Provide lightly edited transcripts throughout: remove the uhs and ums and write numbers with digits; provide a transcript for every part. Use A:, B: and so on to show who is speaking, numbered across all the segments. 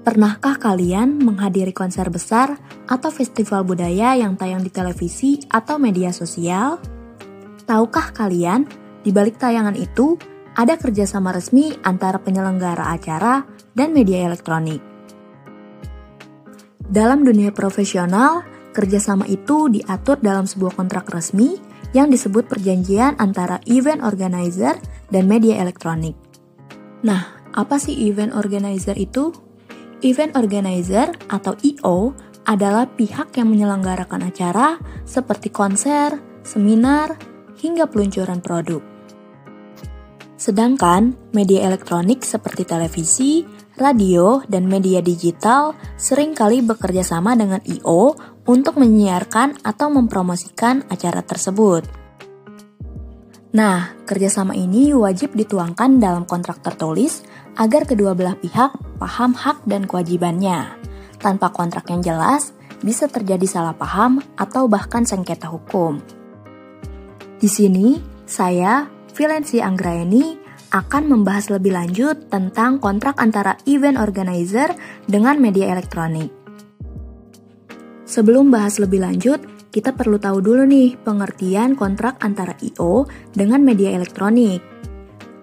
A: Pernahkah kalian menghadiri konser besar atau festival budaya yang tayang di televisi atau media sosial? Tahukah kalian, di balik tayangan itu ada kerjasama resmi antara penyelenggara acara dan media elektronik. Dalam dunia profesional, kerjasama itu diatur dalam sebuah kontrak resmi yang disebut perjanjian antara event organizer dan media elektronik. Nah, apa sih event organizer itu? Event organizer atau EO adalah pihak yang menyelenggarakan acara seperti konser, seminar, hingga peluncuran produk. Sedangkan media elektronik seperti televisi, radio, dan media digital seringkali bekerja sama dengan EO untuk menyiarkan atau mempromosikan acara tersebut. Nah, kerjasama ini wajib dituangkan dalam kontrak tertulis agar kedua belah pihak paham hak dan kewajibannya. Tanpa kontrak yang jelas, bisa terjadi salah paham atau bahkan sengketa hukum. Di sini, saya, Vilensi Anggraeni, akan membahas lebih lanjut tentang kontrak antara event organizer dengan media elektronik. Sebelum bahas lebih lanjut, kita perlu tahu dulu nih pengertian kontrak antara EO dengan media elektronik.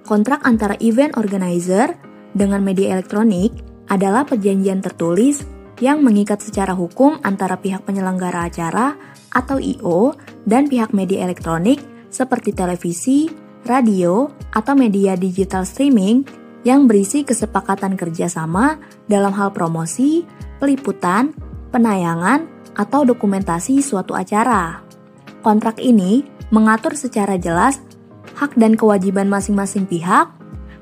A: Kontrak antara event organizer dengan media elektronik adalah perjanjian tertulis yang mengikat secara hukum antara pihak penyelenggara acara atau EO dan pihak media elektronik seperti televisi, radio, atau media digital streaming yang berisi kesepakatan kerjasama dalam hal promosi, peliputan, penayangan, atau dokumentasi suatu acara. Kontrak ini mengatur secara jelas hak dan kewajiban masing-masing pihak,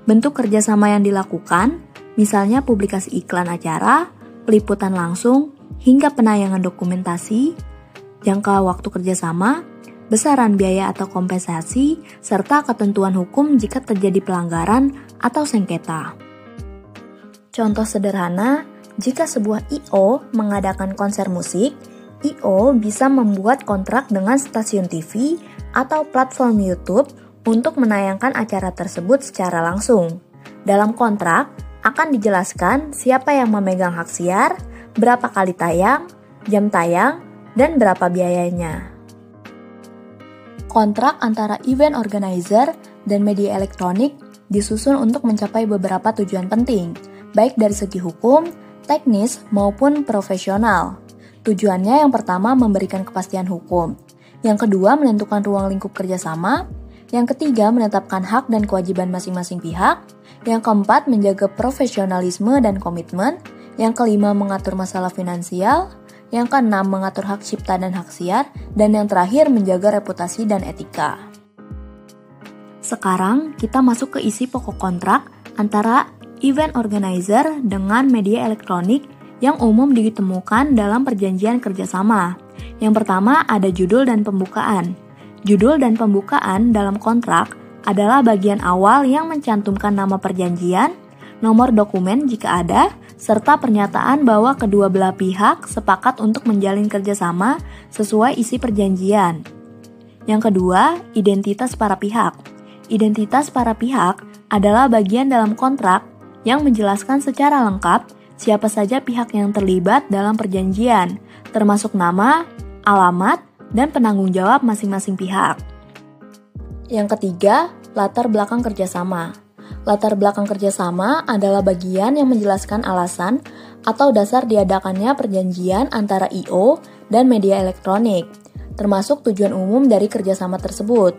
A: bentuk kerjasama yang dilakukan, misalnya publikasi iklan acara, peliputan langsung, hingga penayangan dokumentasi, jangka waktu kerjasama, besaran biaya atau kompensasi, serta ketentuan hukum jika terjadi pelanggaran atau sengketa. Contoh sederhana, jika sebuah EO mengadakan konser musik, EO bisa membuat kontrak dengan stasiun TV atau platform YouTube untuk menayangkan acara tersebut secara langsung. Dalam kontrak, akan dijelaskan siapa yang memegang hak siar, berapa kali tayang, jam tayang, dan berapa biayanya. Kontrak antara event organizer dan media elektronik disusun untuk mencapai beberapa tujuan penting, baik dari segi hukum, teknis, maupun profesional. Tujuannya yang pertama memberikan kepastian hukum, yang kedua menentukan ruang lingkup kerjasama, yang ketiga menetapkan hak dan kewajiban masing-masing pihak, yang keempat menjaga profesionalisme dan komitmen, yang kelima mengatur masalah finansial, yang keenam mengatur hak cipta dan hak siar, dan yang terakhir menjaga reputasi dan etika. Sekarang kita masuk ke isi pokok kontrak antara event organizer dengan media elektronik yang umum ditemukan dalam perjanjian kerjasama. Yang pertama ada judul dan pembukaan. Judul dan pembukaan dalam kontrak adalah bagian awal yang mencantumkan nama perjanjian, nomor dokumen jika ada, serta pernyataan bahwa kedua belah pihak sepakat untuk menjalin kerjasama sesuai isi perjanjian. Yang kedua, identitas para pihak. Identitas para pihak adalah bagian dalam kontrak yang menjelaskan secara lengkap siapa saja pihak yang terlibat dalam perjanjian, termasuk nama, alamat, dan penanggung jawab masing-masing pihak. Yang ketiga, latar belakang kerjasama. Latar belakang kerjasama adalah bagian yang menjelaskan alasan atau dasar diadakannya perjanjian antara EO dan media elektronik, termasuk tujuan umum dari kerjasama tersebut.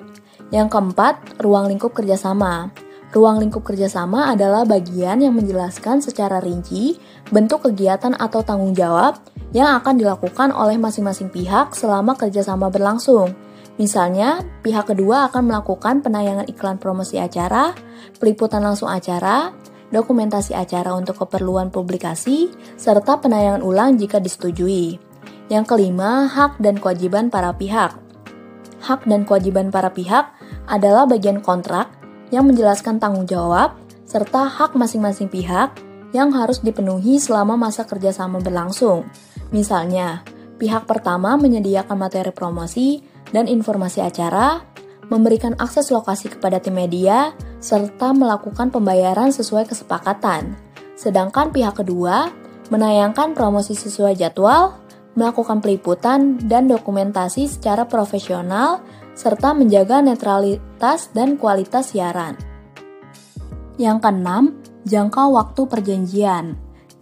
A: Yang keempat, ruang lingkup kerjasama. Ruang lingkup kerjasama adalah bagian yang menjelaskan secara rinci bentuk kegiatan atau tanggung jawab yang akan dilakukan oleh masing-masing pihak selama kerjasama berlangsung. Misalnya, pihak kedua akan melakukan penayangan iklan promosi acara, peliputan langsung acara, dokumentasi acara untuk keperluan publikasi, serta penayangan ulang jika disetujui. Yang kelima, hak dan kewajiban para pihak. Hak dan kewajiban para pihak adalah bagian kontrak yang menjelaskan tanggung jawab serta hak masing-masing pihak yang harus dipenuhi selama masa kerjasama berlangsung. Misalnya, pihak pertama menyediakan materi promosi dan informasi acara, memberikan akses lokasi kepada tim media, serta melakukan pembayaran sesuai kesepakatan. Sedangkan pihak kedua menayangkan promosi sesuai jadwal, melakukan peliputan dan dokumentasi secara profesional, serta menjaga netralitas dan kualitas siaran. Yang keenam, jangka waktu perjanjian.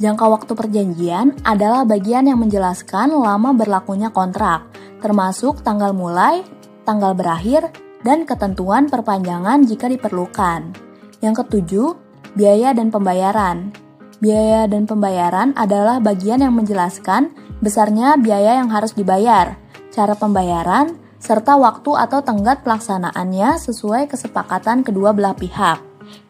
A: Jangka waktu perjanjian adalah bagian yang menjelaskan lama berlakunya kontrak, termasuk tanggal mulai, tanggal berakhir, dan ketentuan perpanjangan jika diperlukan. Yang ketujuh, biaya dan pembayaran. Biaya dan pembayaran adalah bagian yang menjelaskan besarnya biaya yang harus dibayar, cara pembayaran, serta waktu atau tenggat pelaksanaannya sesuai kesepakatan kedua belah pihak.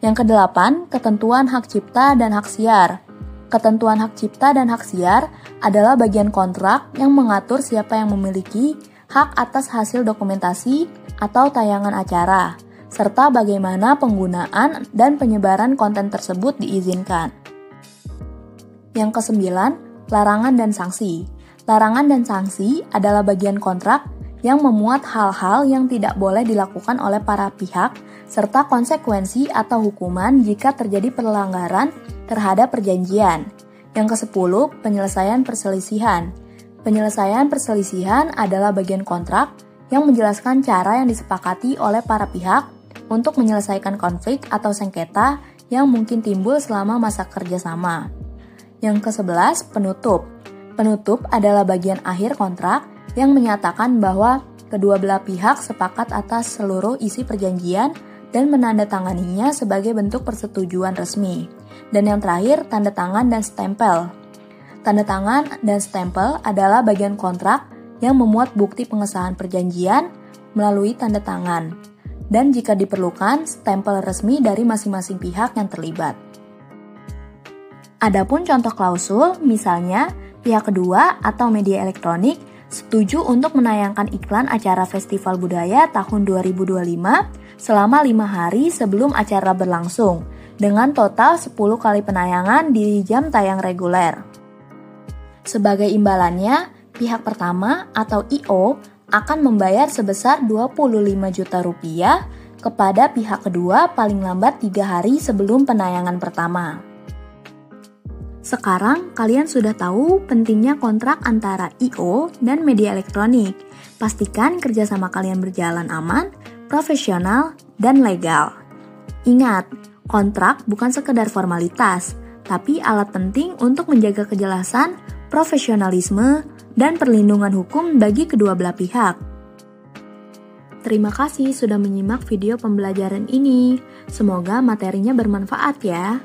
A: Yang kedelapan, ketentuan hak cipta dan hak siar. Ketentuan hak cipta dan hak siar adalah bagian kontrak yang mengatur siapa yang memiliki hak atas hasil dokumentasi atau tayangan acara, serta bagaimana penggunaan dan penyebaran konten tersebut diizinkan. Yang kesembilan, larangan dan sanksi. Larangan dan sanksi adalah bagian kontrak yang memuat hal-hal yang tidak boleh dilakukan oleh para pihak, serta konsekuensi atau hukuman jika terjadi pelanggaran terhadap perjanjian. Yang kesepuluh, penyelesaian perselisihan. Penyelesaian perselisihan adalah bagian kontrak yang menjelaskan cara yang disepakati oleh para pihak untuk menyelesaikan konflik atau sengketa yang mungkin timbul selama masa kerjasama. Yang ke-11, penutup. Penutup adalah bagian akhir kontrak yang menyatakan bahwa kedua belah pihak sepakat atas seluruh isi perjanjian dan menandatanganinya sebagai bentuk persetujuan resmi. Dan yang terakhir, tanda tangan dan stempel. Tanda tangan dan stempel adalah bagian kontrak yang memuat bukti pengesahan perjanjian melalui tanda tangan, dan jika diperlukan, stempel resmi dari masing-masing pihak yang terlibat. Adapun contoh klausul, misalnya, pihak kedua atau media elektronik setuju untuk menayangkan iklan acara Festival Budaya tahun 2025 selama 5 hari sebelum acara berlangsung, dengan total 10 kali penayangan di jam tayang reguler. Sebagai imbalannya, pihak pertama atau I.O. akan membayar sebesar 25 juta rupiah kepada pihak kedua paling lambat 3 hari sebelum penayangan pertama. Sekarang kalian sudah tahu pentingnya kontrak antara I.O. dan media elektronik. Pastikan kerjasama kalian berjalan aman, profesional, dan legal. Ingat, kontrak bukan sekedar formalitas, tapi alat penting untuk menjaga kejelasan, profesionalisme, dan perlindungan hukum bagi kedua belah pihak. Terima kasih sudah menyimak video pembelajaran ini. Semoga materinya bermanfaat ya.